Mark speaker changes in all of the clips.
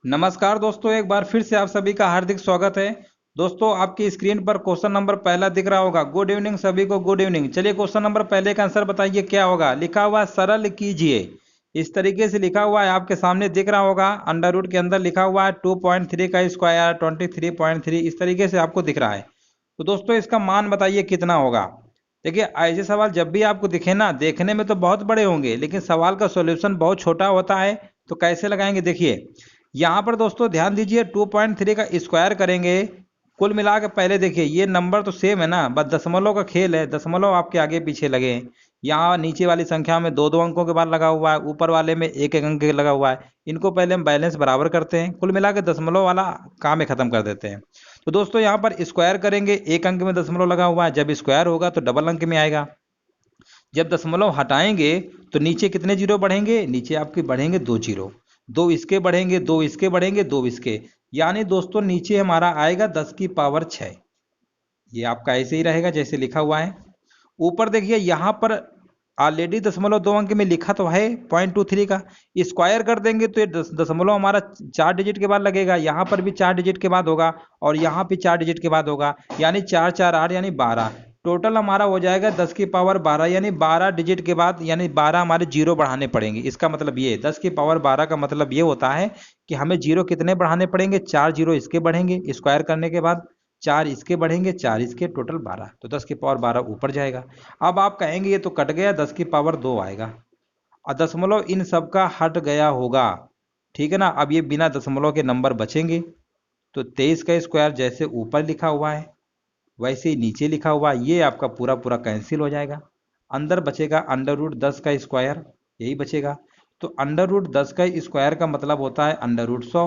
Speaker 1: नमस्कार दोस्तों, एक बार फिर से आप सभी का हार्दिक स्वागत है। दोस्तों, आपकी स्क्रीन पर क्वेश्चन नंबर पहला दिख रहा होगा। गुड इवनिंग सभी को, गुड इवनिंग। चलिए क्वेश्चन नंबर पहले का आंसर बताइए क्या होगा। लिखा हुआ है सरल कीजिए। इस तरीके से लिखा हुआ है, आपके सामने दिख रहा होगा। अंडर रूट के अंदर लिखा हुआ है 2.3 का स्क्वायर 23.3, इस तरीके से आपको दिख रहा है। तो दोस्तों इसका मान बताइए कितना होगा। देखिए, ऐसे सवाल जब भी आपको दिखे ना, देखने में तो बहुत बड़े होंगे लेकिन सवाल का सॉल्यूशन बहुत छोटा होता है। तो कैसे लगाएंगे, देखिए यहाँ पर दोस्तों ध्यान दीजिए, 2.3 का स्क्वायर करेंगे। कुल मिला के पहले देखिए, ये नंबर तो सेम है ना, बस दशमलव का खेल है। दशमलव आपके आगे पीछे लगे हैं। यहाँ नीचे वाली संख्या में दो दो अंकों के बाद लगा हुआ है, ऊपर वाले में एक एक अंक लगा हुआ है। इनको पहले हम बैलेंस बराबर करते हैं, कुल मिला के दशमलव वाला काम में खत्म कर देते हैं। तो दोस्तों यहाँ पर स्क्वायर करेंगे, एक अंक में दशमलव लगा हुआ है, जब स्क्वायर होगा तो डबल अंक में आएगा। जब दशमलव हटाएंगे तो नीचे कितने जीरो बढ़ेंगे, नीचे आपके बढ़ेंगे दो जीरो। दो इसके बढ़ेंगे, दो इसके बढ़ेंगे, दो इसके, यानी दोस्तों नीचे हमारा आएगा 10 की पावर 6। ये आपका ऐसे ही रहेगा जैसे लिखा हुआ है। ऊपर देखिए यहाँ पर ऑलरेडी दशमलव दो अंक में लिखा तो है 0.23 का। स्क्वायर कर देंगे तो ये दशमलव हमारा 4 डिजिट के बाद लगेगा। यहाँ पर भी 4 डिजिट के बाद होगा और यहाँ पे 4 डिजिट के बाद होगा, यानी 4 4 8 यानी 12। टोटल हमारा हो जाएगा 10 की पावर 12, यानी 12 डिजिट के बाद, यानी 12 हमारे जीरो बढ़ाने पड़ेंगे। इसका मतलब ये 10 की पावर 12 का मतलब ये होता है कि हमें जीरो कितने बढ़ाने पड़ेंगे, 4 जीरो इसके बढ़ेंगे स्क्वायर करने के बाद, 4 इसके बढ़ेंगे, 4 इसके, टोटल 12। तो 10 की पावर 12 ऊपर जाएगा। अब आप कहेंगे ये तो कट गया, 10 की पावर 2 आएगा और दशमलव इन सब का हट गया होगा। ठीक है ना। अब ये बिना दशमलव के नंबर बचेंगे। तो 23 का स्क्वायर जैसे ऊपर लिखा हुआ है वैसे ही नीचे लिखा हुआ है, ये आपका पूरा पूरा कैंसिल हो जाएगा। अंदर बचेगा अंडर रूट 10 का स्क्वायर, यही बचेगा। तो अंडर रूट 10 का स्क्वायर का मतलब होता है अंडर रूट 100।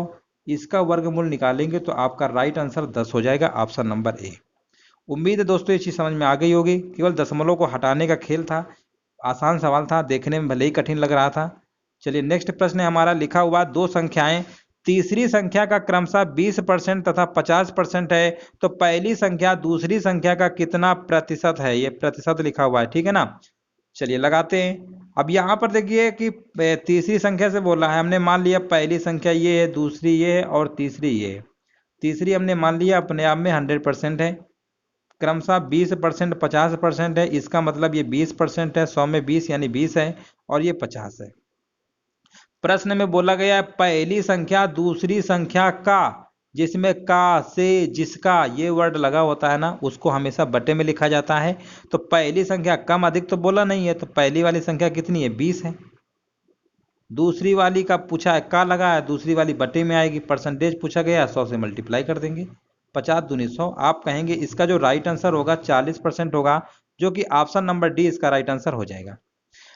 Speaker 1: इसका वर्गमूल निकालेंगे तो आपका राइट आंसर 10 हो जाएगा, ऑप्शन नंबर ए। उम्मीद है दोस्तों ये चीज़ समझ में आ गई होगी। केवल दशमलव को हटाने का खेल था, आसान सवाल था, देखने में भले ही कठिन लग रहा था। चलिए नेक्स्ट प्रश्न है हमारा। लिखा हुआ दो संख्याएं तीसरी संख्या का क्रमशः 20% तथा 50% है, तो पहली संख्या दूसरी संख्या का कितना प्रतिशत है। ये प्रतिशत लिखा हुआ है, ठीक है ना। चलिए लगाते हैं। अब यहाँ पर देखिए कि तीसरी संख्या से बोला है, हमने मान लिया पहली संख्या ये है, दूसरी ये है और तीसरी ये है। तीसरी हमने मान लिया अपने आप में 100% है। क्रमशः 20% 50% है, इसका मतलब ये 20% है। 100 में 20 यानी 20 है और ये 50 है। प्रश्न में बोला गया है पहली संख्या दूसरी संख्या का, जिसमें का से जिसका ये वर्ड लगा होता है ना, उसको हमेशा बटे में लिखा जाता है। तो पहली संख्या कम अधिक तो बोला नहीं है, तो पहली वाली संख्या कितनी है, 20 है। दूसरी वाली का पूछा है, का लगा है, दूसरी वाली बटे में आएगी। परसेंटेज पूछा गया, 100 से मल्टीप्लाई कर देंगे। 50 दूनी 100। आप कहेंगे इसका जो राइट आंसर होगा 40% होगा, जो कि ऑप्शन नंबर डी इसका राइट आंसर हो जाएगा।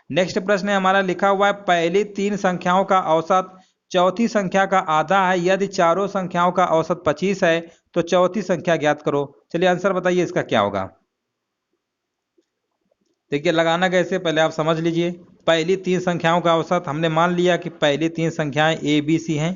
Speaker 1: नेक्स्ट प्रश्न है हमारा। लिखा हुआ है पहली तीन संख्याओं का औसत चौथी संख्या का आधा है। यदि चारों संख्याओं का औसत 25 है तो चौथी संख्या ज्ञात करो। चलिए आंसर बताइए इसका क्या होगा। देखिए लगाना कैसे, पहले आप समझ लीजिए। पहली तीन संख्याओं का औसत हमने मान लिया कि पहली तीन संख्याएं ए बी सी हैं।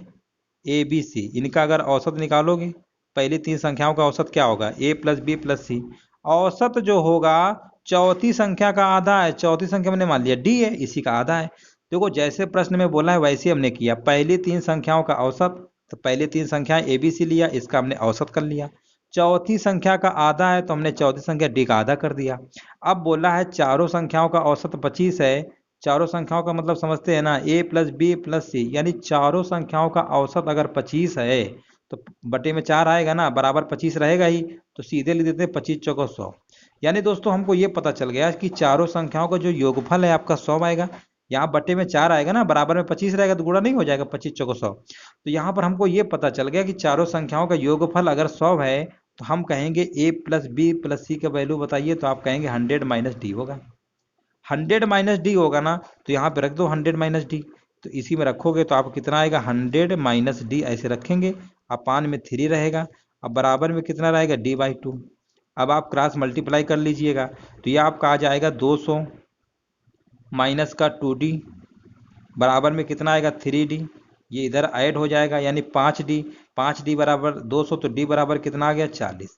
Speaker 1: ए बी सी, इनका अगर औसत निकालोगे, पहली तीन संख्याओं का औसत क्या होगा, ए प्लस बी प्लस सी। औसत जो होगा चौथी संख्या का आधा है। चौथी संख्या मैंने मान लिया डी है, इसी का आधा है। देखो जैसे प्रश्न में बोला है वैसे हमने किया। पहली तीन संख्याओं का औसत, तो पहली तीन संख्याएं ए बी सी लिया, इसका हमने औसत कर लिया। चौथी संख्या का आधा है तो हमने चौथी संख्या डी का आधा कर दिया। अब बोला है चारों संख्याओं का औसत 25 है। चारों संख्याओं का मतलब समझते हैं ना, ए प्लस बी प्लस सी, यानी चारों संख्याओं का औसत अगर 25 है तो बटे में 4 आएगा ना, बराबर 25 रहेगा ही। तो सीधे लिख देते हैं 25 चौको 100। यानी दोस्तों हमको ये पता चल गया कि चारों संख्याओं का जो योगफल है आपका 100 आएगा। यहाँ बटे में 4 आएगा ना, बराबर में 25 रहेगा तो गुणा नहीं हो जाएगा, 25 चौको 100। तो यहाँ पर हमको ये पता चल गया कि चारों संख्याओं का योगफल अगर 100 है तो हम कहेंगे ए प्लस बी प्लस सी का वैल्यू बताइए, तो आप कहेंगे 100 माइनस डी होगा। 100 माइनस डी होगा ना, तो यहाँ पे रख दो 100 माइनस डी। तो इसी में रखोगे तो आपको कितना आएगा, 100 माइनस डी ऐसे रखेंगे। अपान में 3 रहेगा। अब बराबर में कितना रहेगा, d/2। अब आप क्रॉस मल्टीप्लाई कर लीजिएगा तो ये आपका आ जाएगा 200 माइनस का 2d, बराबर में कितना आएगा 3d। ये इधर ऐड हो जाएगा यानी 5d। 5d बराबर 200, तो d बराबर कितना आ गया, 40।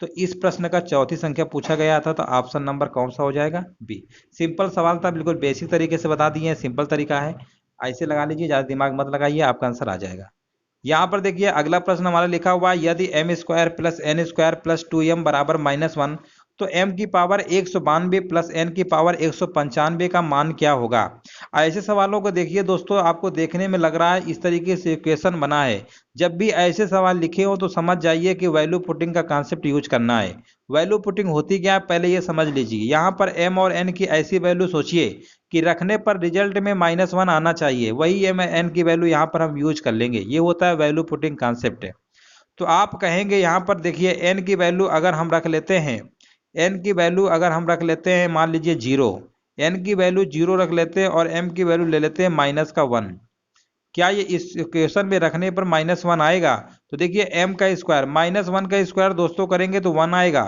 Speaker 1: तो इस प्रश्न का चौथी संख्या पूछा गया था, तो ऑप्शन नंबर कौन सा हो जाएगा, बी। सिंपल सवाल था, बिल्कुल बेसिक तरीके से बता दिए हैं, सिंपल तरीका है। ऐसे लगा लीजिए, ज़्यादा दिमाग मत लगाइए, आपका आंसर आ जाएगा। यहाँ पर देखिए अगला प्रश्न हमारा लिखा हुआ है, यदि M square plus N square plus 2m बराबर -1, तो m की पावर 192 प्लस n की पावर 195 का मान क्या होगा। ऐसे सवालों को देखिए दोस्तों, आपको देखने में लग रहा है इस तरीके से इक्वेशन बना है। जब भी ऐसे सवाल लिखे हो तो समझ जाइए कि वैल्यू पुटिंग का कॉन्सेप्ट यूज करना है। वैल्यू पुटिंग होती क्या है पहले ये समझ लीजिए। यहाँ पर m और n की ऐसी वैल्यू सोचिए कि रखने पर रिजल्ट में -1 आना चाहिए, वही m n की वैल्यू यहाँ पर हम यूज कर लेंगे। ये होता है वैल्यू पुटिंग कॉन्सेप्ट। तो आप कहेंगे यहाँ पर देखिए n की वैल्यू अगर हम रख लेते हैं, n की वैल्यू अगर हम रख लेते हैं मान लीजिए 0, n की वैल्यू 0 रख लेते हैं और m की वैल्यू ले लेते हैं -1। क्या ये इस इक्वेशन में रखने पर -1 आएगा। तो देखिए m का स्क्वायर -1 का स्क्वायर दोस्तों करेंगे तो 1 आएगा,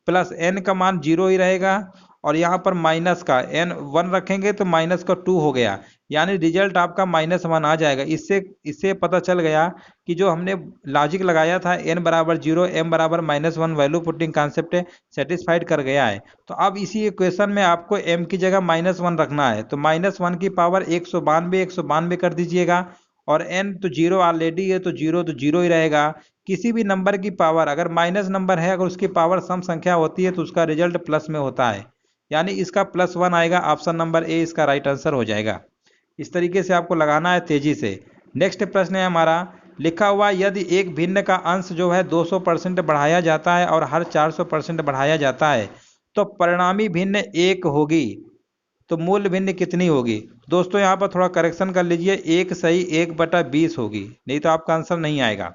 Speaker 1: प्लस n का मान 0 ही रहेगा, और यहाँ पर माइनस का n 1 रखेंगे तो -2 हो गया, यानी रिजल्ट आपका -1 आ जाएगा। इससे पता चल गया कि जो हमने लॉजिक लगाया था n बराबर 0 m बराबर -1 वैल्यू पुटिंग कॉन्सेप्ट सेटिस्फाइड कर गया है। तो अब इसी इक्वेशन में आपको m की जगह -1 रखना है, तो -1 की पावर 192 कर दीजिएगा, और n तो 0 ऑलरेडी है तो 0 ही रहेगा। किसी भी नंबर की पावर अगर माइनस नंबर है, अगर उसकी पावर सम संख्या होती है तो उसका रिजल्ट प्लस में होता है, यानी इसका +1 आएगा। ऑप्शन नंबर ए इसका राइट आंसर हो जाएगा। इस तरीके से आपको लगाना है तेजी से। नेक्स्ट प्रश्न है हमारा, लिखा हुआ यदि एक भिन्न का अंश जो है 200% बढ़ाया जाता है और हर 400% बढ़ाया जाता है तो परिणामी भिन्न 1 होगी, तो मूल भिन्न कितनी होगी। दोस्तों यहाँ पर थोड़ा करेक्शन कर लीजिए, 1 सही 1/20 होगी, नहीं तो आपका आंसर नहीं आएगा।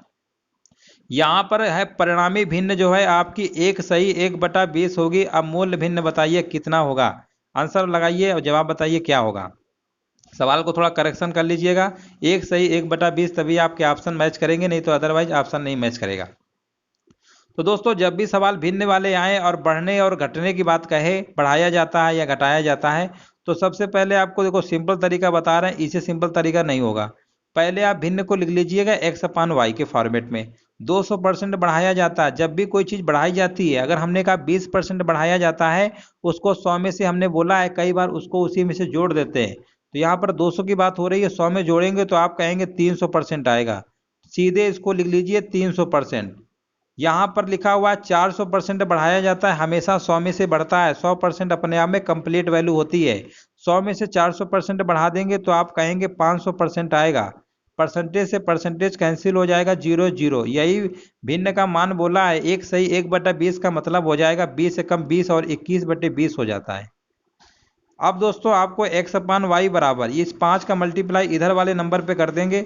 Speaker 1: यहाँ पर है परिणामी भिन्न जो है आपकी 1 सही 1/20 होगी। अब मूल भिन्न बताइए कितना होगा, आंसर लगाइए और जवाब बताइए क्या होगा। सवाल को थोड़ा करेक्शन कर लीजिएगा, 1 सही 1/20 तभी आपके ऑप्शन मैच करेंगे, नहीं तो अदरवाइज ऑप्शन नहीं मैच करेगा। तो दोस्तों जब भी सवाल भिन्न वाले आए और बढ़ने और घटने की बात कहे, बढ़ाया जाता है या घटाया जाता है, तो सबसे पहले आपको देखो सिंपल तरीका बता रहे हैं, इसे सिंपल तरीका नहीं होगा। पहले आप भिन्न को लिख लीजिएगा x/y के फॉर्मेट में। 200% बढ़ाया जाता है, जब भी कोई चीज़ बढ़ाई जाती है, अगर हमने कहा 20% बढ़ाया जाता है, उसको 100 में से हमने बोला है, कई बार उसको उसी में से जोड़ देते हैं। तो यहाँ पर 200 की बात हो रही है, 100 में जोड़ेंगे तो आप कहेंगे 300% आएगा, सीधे इसको लिख लीजिए 300%। यहाँ पर लिखा हुआ है 400% बढ़ाया जाता है, हमेशा 100 में से बढ़ता है, 100% अपने आप में कंप्लीट वैल्यू होती है। 100 में से 400% बढ़ा देंगे तो आप कहेंगे 500% आएगा, परसेंटेज से परसेंटेज कैंसिल हो जाएगा, 0 0। यही भिन्न का मान बोला है, 1 सही 1/20 का मतलब हो जाएगा 20 से कम 20 और 21/20 हो जाता है। अब दोस्तों आपको x/y बराबर इस 5 का मल्टीप्लाई इधर वाले नंबर पे कर देंगे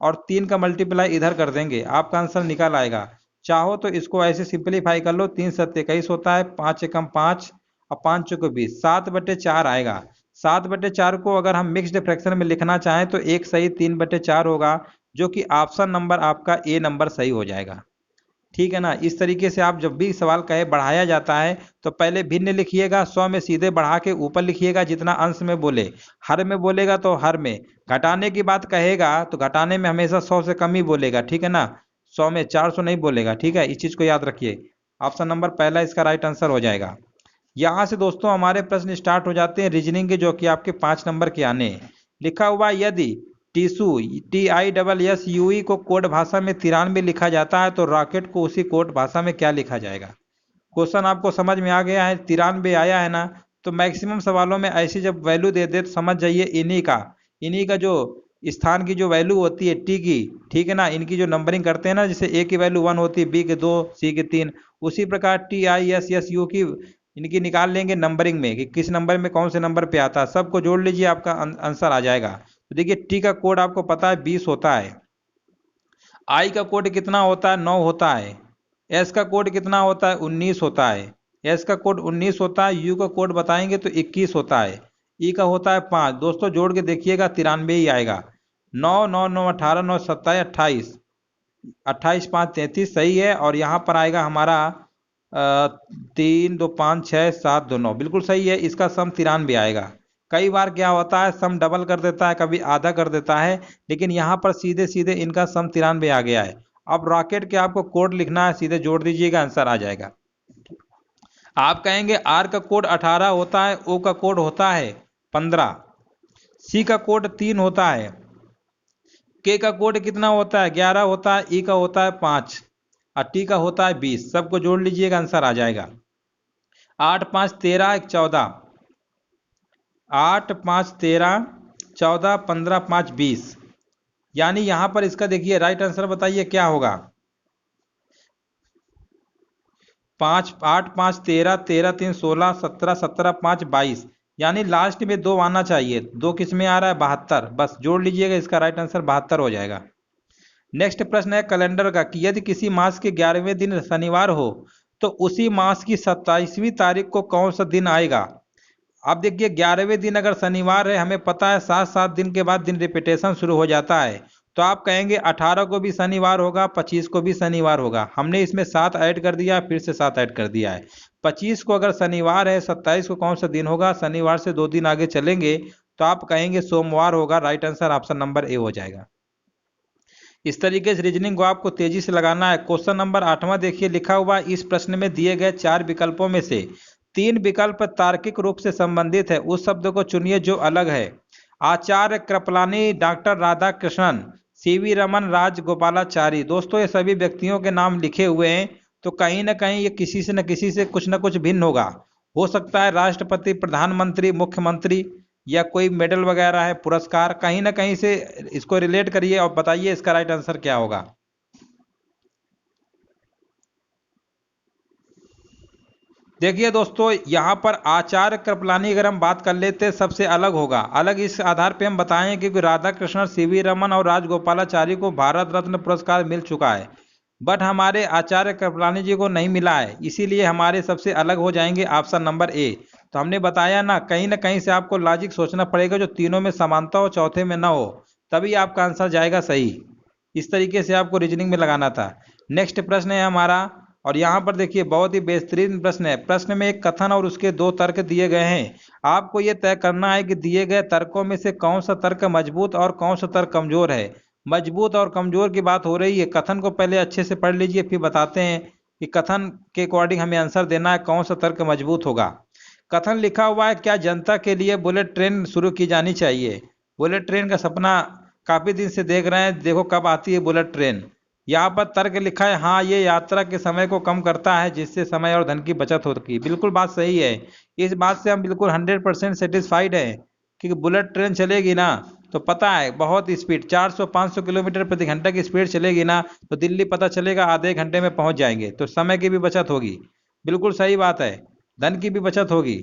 Speaker 1: और 3 का मल्टीप्लाई इधर कर देंगे, आपका आंसर निकल आएगा। चाहो तो इसको ऐसे सिंपलीफाई कर लो, 3 7 21 होता है, 5 से कम 5 और 5 चौके 20, 7/4 आएगा। 7/4 को अगर हम मिक्स्ड फ्रैक्शन में लिखना चाहें तो 1 सही 3/4 होगा, जो कि ऑप्शन नंबर आपका ए नंबर सही हो जाएगा। ठीक है ना। इस तरीके से आप जब भी सवाल कहे बढ़ाया जाता है तो पहले भिन्न लिखिएगा, 100 में सीधे बढ़ा के ऊपर लिखिएगा जितना अंश में बोले, हर में बोलेगा तो हर में, घटाने की बात कहेगा तो घटाने में हमेशा 100 से कम ही बोलेगा, ठीक है ना, 100 में 400 नहीं बोलेगा, ठीक है, इस चीज़ को याद रखिए। ऑप्शन नंबर पहला इसका राइट आंसर हो जाएगा। यहाँ से दोस्तों हमारे प्रश्न स्टार्ट हो जाते हैं रीजनिंग के, जो कि आपके 5 नंबर के आने हैं। लिखा हुआ यदि टीसू TISSUE को कोड भाषा में 93 लिखा जाता है तो रॉकेट को उसी कोड भाषा में क्या लिखा जाएगा। क्वेश्चन आपको समझ में आ गया है, 93 आया है ना। तो मैक्सिमम सवालों में ऐसी जब वैल्यू दे दे तो समझ जाइए इन्हीं का जो स्थान की जो वैल्यू होती है टी की, ठीक है ना, इनकी जो नंबरिंग करते हैं ना, जैसे ए की वैल्यू 1 होती है, बी के 2, सी के 3, उसी प्रकार TISSU की इनकी निकाल लेंगे नंबरिंग में कि किस नंबर में कौन से नंबर पे आता है, सबको जोड़ लीजिए आपका आंसर आ जाएगा। तो देखिए टी का कोड आपको पता है 20 होता है, आई का कोड कितना होता है 9 होता है, एस का कोड कितना होता है 19 होता है, एस का कोड 19 होता है, यू का कोड बताएंगे तो 21 होता है, ई का होता है 5। दोस्तों जोड़ के देखिएगा 93 ही आएगा। 9 9 9 18 9 27 28, 28 5 33 सही है, और यहाँ पर आएगा हमारा 3 2 5 6 7 2 9, बिल्कुल सही है, इसका सम 93 आएगा। कई बार क्या होता है सम डबल कर देता है, कभी आधा कर देता है, लेकिन यहाँ पर सीधे सीधे इनका सम 93 आ गया है। अब रॉकेट के आपको कोड लिखना है, सीधे जोड़ दीजिएगा आंसर आ जाएगा। आप कहेंगे आर का कोड 18 होता है, ओ का कोड होता है 15, सी का कोड 3 होता है, के का कोड कितना होता है? 11 होता है, ई का होता है 5 और टी का होता है 20। सबको जोड़ लीजिएगा, आंसर आ जाएगा। 8 5 13 14, 8 5 13 14, 15 5 20। यानी यहां पर इसका देखिए राइट आंसर बताइए क्या होगा। 5 8 5 13, 13 3 16, 17, 17 5 22। यानी लास्ट में 2 आना चाहिए। 2 किस में आ रहा है? 72। बस जोड़ लीजिएगा, इसका राइट आंसर 72 हो जाएगा। नेक्स्ट प्रश्न है कैलेंडर का कि यदि किसी मास के 11वें दिन शनिवार हो तो उसी मास की 27वीं तारीख को कौन सा दिन आएगा? अब देखिए 11वें दिन अगर शनिवार है, हमें पता है 7 दिन के बाद दिन रिपीटेशन शुरू हो जाता है। तो आप कहेंगे 18 को भी शनिवार होगा, 25 को भी शनिवार होगा। हमने इसमें 7 ऐड कर दिया, फिर से 7 ऐड कर दिया है। 25 को अगर शनिवार है, 27 को कौन सा दिन होगा? शनिवार से 2 दिन आगे चलेंगे तो आप कहेंगे सोमवार होगा। Right answer option number A हो जाएगा। इस तरीके से रीजनिंग को आपको तेजी से लगाना है। क्वेश्चन नंबर 8वां देखिए, लिखा हुआ इस प्रश्न में दिए गए 4 विकल्पों में से 3 विकल्प तार्किक रूप से संबंधित है, उस शब्द को चुनिए जो अलग है। Acharya Kripalani, doctor Radhakrishnan, CV Raman, Rajagopalachari. दोस्तों ये सभी व्यक्तियों के नाम लिखे हुए हैं, तो कहीं ना कहीं ये किसी से न किसी से कुछ न कुछ भिन्न होगा। हो सकता है राष्ट्रपति, प्रधानमंत्री, मुख्यमंत्री, या कोई मेडल वगैरह है, पुरस्कार, कहीं ना कहीं से इसको रिलेट करिए और बताइए इसका राइट आंसर क्या होगा। देखिए दोस्तों, यहाँ पर आचार्य कृपलानी अगर हम बात कर लेते सबसे अलग होगा। अलग इस आधार पे हम बताएं क्योंकि राधाकृष्णन, सीवी रमन और राजगोपालाचारी को भारत रत्न पुरस्कार मिल चुका है, बट हमारे आचार्य कृपलानी जी को नहीं मिला है, इसीलिए हमारे सबसे अलग हो जाएंगे ऑप्शन नंबर ए। तो हमने बताया ना कहीं से आपको लॉजिक सोचना पड़ेगा जो तीनों में समानता हो, चौथे में ना हो, तभी आपका आंसर जाएगा सही। इस तरीके से आपको रीजनिंग में लगाना था। नेक्स्ट प्रश्न है हमारा, और यहाँ पर देखिए बहुत ही बेहतरीन प्रश्न है। प्रश्न में एक कथन और उसके 2 तर्क दिए गए हैं। आपको यह तय करना है कि दिए गए तर्कों में से कौन सा तर्क मजबूत और कौन सा तर्क कमजोर है। मजबूत और कमजोर की बात हो रही है, कथन को पहले अच्छे से पढ़ लीजिए, फिर बताते हैं कि कथन के अकॉर्डिंग हमें आंसर देना है कौन सा तर्क मजबूत होगा। कथन लिखा हुआ है, क्या जनता के लिए बुलेट ट्रेन शुरू की जानी चाहिए? बुलेट ट्रेन का सपना काफी दिन से देख रहे हैं, देखो कब आती है बुलेट ट्रेन। यहाँ पर तर्क लिखा है, हाँ ये यात्रा के समय को कम करता है जिससे समय और धन की बचत होती है। बिल्कुल बात सही है, इस बात से हम बिल्कुल 100% सेटिस्फाइड हैं कि बुलेट ट्रेन चलेगी ना तो पता है बहुत स्पीड 400-500 किलोमीटर प्रति घंटा की स्पीड चलेगी ना, तो दिल्ली पता चलेगा आधे घंटे में पहुंच जाएंगे, तो समय की भी बचत होगी। बिल्कुल सही बात है, धन की भी बचत होगी।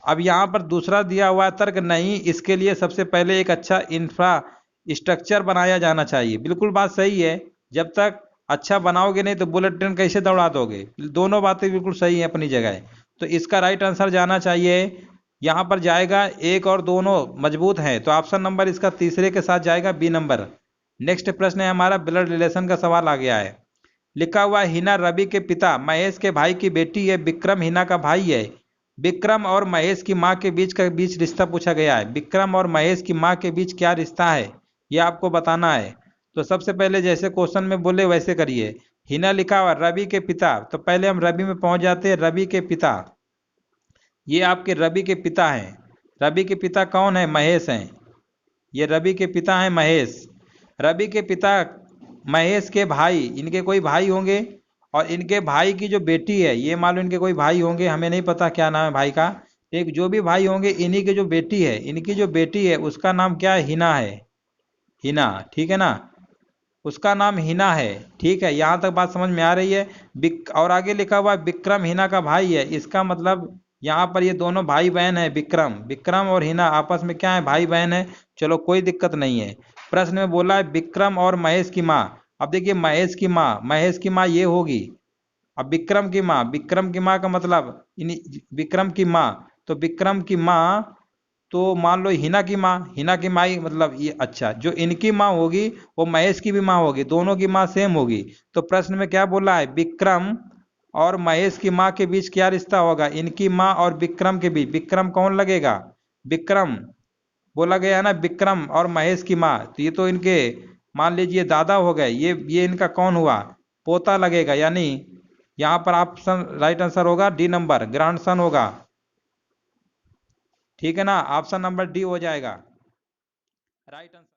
Speaker 1: अब यहाँ पर दूसरा दिया हुआ तर्क, नहीं इसके लिए सबसे पहले एक अच्छा इंफ्रास्ट्रक्चर बनाया जाना चाहिए। बिल्कुल बात सही है, जब तक अच्छा बनाओगे नहीं तो बुलेट ट्रेन कैसे दौड़ा दोगे। दोनों बातें बिल्कुल सही है अपनी जगह। तो इसका राइट आंसर जाना चाहिए, यहाँ पर जाएगा एक और दोनों मजबूत हैं, तो ऑप्शन नंबर इसका तीसरे के साथ जाएगा, बी नंबर। नेक्स्ट प्रश्न है हमारा, ब्लड रिलेशन का सवाल आ गया है। लिखा हुआ हिना रवि के पिता महेश के भाई की बेटी है, विक्रम हिना का भाई है। विक्रम और महेश की माँ के बीच रिश्ता पूछा गया है। विक्रम और महेश की माँ के बीच क्या रिश्ता है ये आपको बताना है। तो सबसे पहले जैसे क्वेश्चन में बोले वैसे करिए। हिना लिखा हुआ रवि के पिता, तो पहले हम रवि में पहुंच जाते हैं। रवि के पिता, ये आपके रवि के पिता हैं। रवि के पिता कौन है? महेश हैं। ये रवि के पिता हैं महेश। रवि के पिता महेश के भाई, इनके कोई भाई होंगे, और इनके भाई की जो बेटी है, ये मान लो इनके कोई भाई होंगे, हमें नहीं पता क्या नाम है भाई का। एक जो भी भाई होंगे, इन्हीं की जो बेटी है, इनकी जो बेटी है उसका नाम क्या है? हिना है। हिना, ठीक है ना, उसका नाम हिना है। ठीक है, यहाँ तक बात समझ में आ रही है। और आगे लिखा हुआ विक्रम हिना का भाई है, इसका मतलब यहाँ पर ये दोनों भाई बहन है। विक्रम विक्रम और हिना आपस में क्या है? भाई बहन है। चलो कोई दिक्कत नहीं है। प्रश्न में बोला है विक्रम और महेश की माँ। अब देखिए महेश की माँ ये होगी। अब विक्रम की माँ का मतलब विक्रम की माँ, तो विक्रम की माँ, तो मान लो हिना की माँ मतलब ये, अच्छा जो इनकी माँ होगी वो महेश की भी माँ होगी, दोनों की माँ सेम होगी। तो प्रश्न में क्या बोला है? विक्रम और महेश की माँ के बीच क्या रिश्ता होगा? इनकी माँ और विक्रम के बीच। विक्रम कौन लगेगा? विक्रम बोला गया है ना, विक्रम और महेश की माँ, तो ये तो इनके मान लीजिए दादा हो गए। ये इनका कौन हुआ? पोता लगेगा। यानी यहाँ पर ऑप्शन राइट आंसर होगा डी नंबर, ग्रैंडसन होगा। ठीक है ना, ऑप्शन नंबर डी हो जाएगा राइट आंसर।